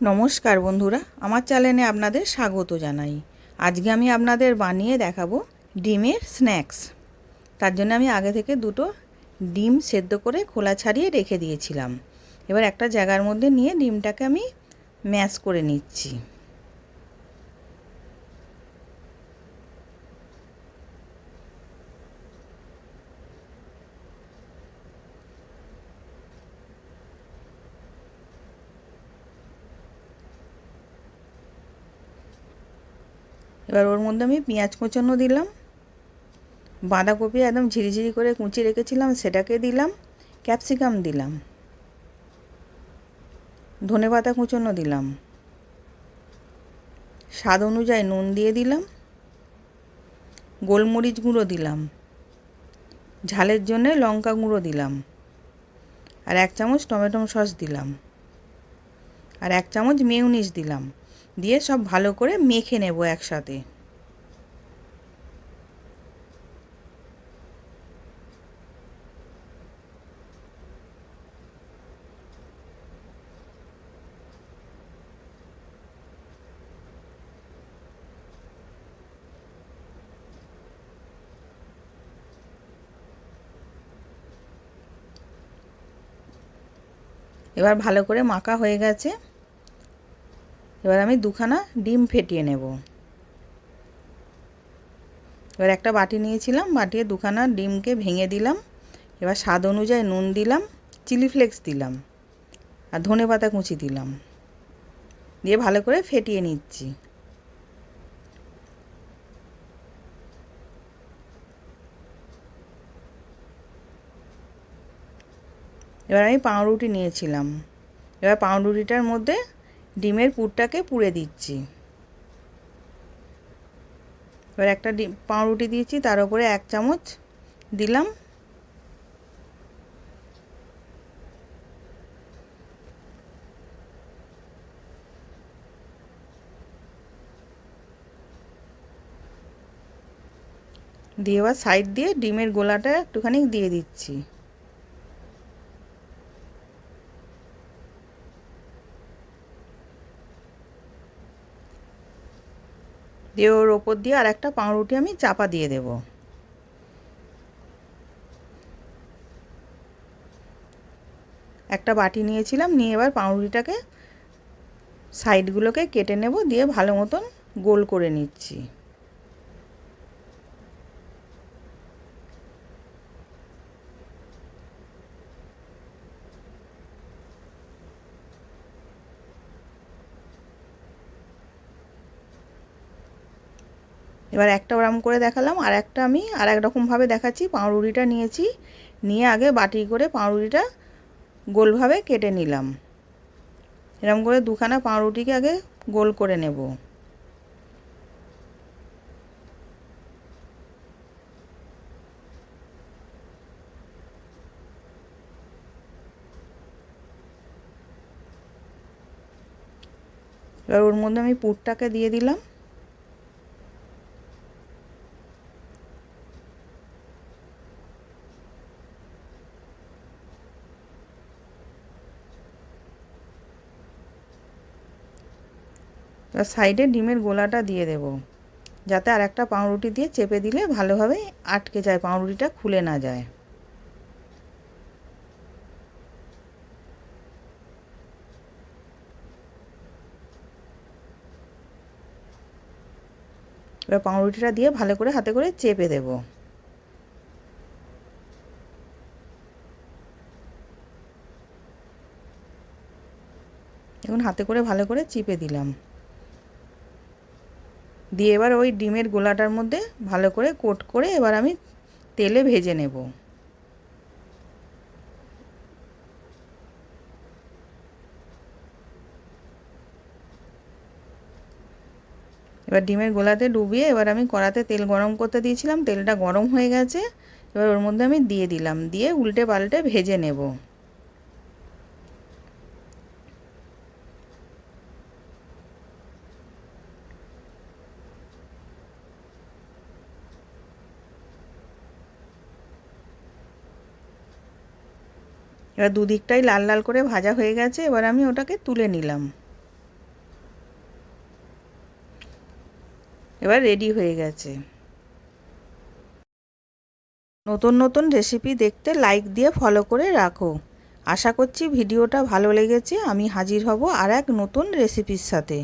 নমস্কার বন্ধুরা, আমার চ্যানেলে আপনাদের স্বাগত জানাই। আজকে আমি আপনাদের বানিয়ে দেখাবো ডিমের স্ন্যাক্স। তার জন্য আমি আগে থেকে দুটো ডিম সেদ্ধ করে খোলা ছাড়িয়ে রেখে দিয়েছিলাম। এবার একটা জায়গার মধ্যে নিয়ে ডিমটাকে আমি ম্যাশ করে নিচ্ছি। এবার ওর মধ্যে আমি পেঁয়াজ কুচানো দিলাম, বাঁধাকপি একদম ঝিরিঝিরি করে কুচিয়ে রেখেছিলাম সেটাকে দিলাম, ক্যাপসিকাম দিলাম, ধনেপাতা কুচনো দিলাম, স্বাদ অনুযায়ী নুন দিয়ে দিলাম, গোলমরিচ গুঁড়ো দিলাম, ঝালের জন্য লঙ্কা গুঁড়ো দিলাম, আর 1 চামচ টমেটো সস দিলাম, আর 1 চামচ মেয়োনিজ দিলাম। দিয়ে সব ভালো করে মেখে নেব একসাথে। এবার ভালো করে মাখা হয়ে গেছে। এবার আমি দুখানা ডিম ফেটিয়ে নেব। এবার একটা বাটি নিয়েছিলাম, বাটিয়ে দুখানা ডিমকে ভেঙে দিলাম। এবার স্বাদ অনুযায়ী নুন দিলাম, চিলি ফ্লেক্স দিলাম, আর ধনেপাতা কুচি দিলাম। দিয়ে ভালো করে ফেটিয়ে নিচ্ছি। এবার আমি পাউরুটি নিয়েছিলাম। এবার পাউরুটিটার মধ্যে ডিমের পুরটাকে পুরে দিচ্ছি। এবার একটা পাউরুটি দিয়েছি, তার উপরে 1 চামচ দিলাম, দিয়ে এবার সাইড দিয়ে ডিমের গোলাটা একটুখানি দিয়ে দিচ্ছি। দিয়ে ওর ওপর দিয়ে আর একটা পাউরুটি আমি চাপা দিয়ে দেব। একটা বাটি নিয়েছিলাম, নিয়ে এবার পাউরুটিটাকে সাইডগুলোকে কেটে নেব, দিয়ে ভালো মতন গোল করে নিচ্ছি। এবার একটা ওরম করে দেখালাম, আর একটা আমি আর এক রকমভাবে দেখাচ্ছি। পাউরুটিটা নিয়েছি, নিয়ে আগে বাটি করে পাউরুটিটা গোলভাবে কেটে নিলাম। এরকম করে দুখানা পাউরুটিকে আগে গোল করে নেব। এবার ওর মধ্যে আমি পুরটাকে দিয়ে দিলাম। এবার সাইডে ডিমের গোলাটা দিয়ে দেব, যাতে আর একটা পাউরুটি দিয়ে চেপে দিলে ভালোভাবে আটকে যায়, পাউরুটিটা খুলে না যায়। এবার পাউরুটিটা দিয়ে ভালো করে হাতে করে চেপে দেব। এখন হাতে করে ভালো করে চিপে দিলাম। দিয়ে এবার ওই ডিমের গোলাটার মধ্যে ভালো করে কোট করে এবার আমি তেলে ভেজে নেব। এবার ডিমের গোলাতে ডুবিয়ে এবার আমি কড়াতে তেল গরম করতে দিয়েছিলাম, তেলটা গরম হয়ে গেছে। এবার ওর মধ্যে আমি দিয়ে দিলাম, দিয়ে উল্টে পাল্টে ভেজে নেব। এবার দুদিকটাই লাল লাল করে ভাজা হয়ে গেছে, এবার আমি ওটাকে তুলে নিলাম। এবার রেডি হয়ে গেছে। নতুন নতুন রেসিপি দেখতে লাইক দিয়ে ফলো করে রাখো। আশা করছি ভিডিওটা ভালো লেগেছে। আমি হাজির হব আর এক নতুন রেসিপির সাথে।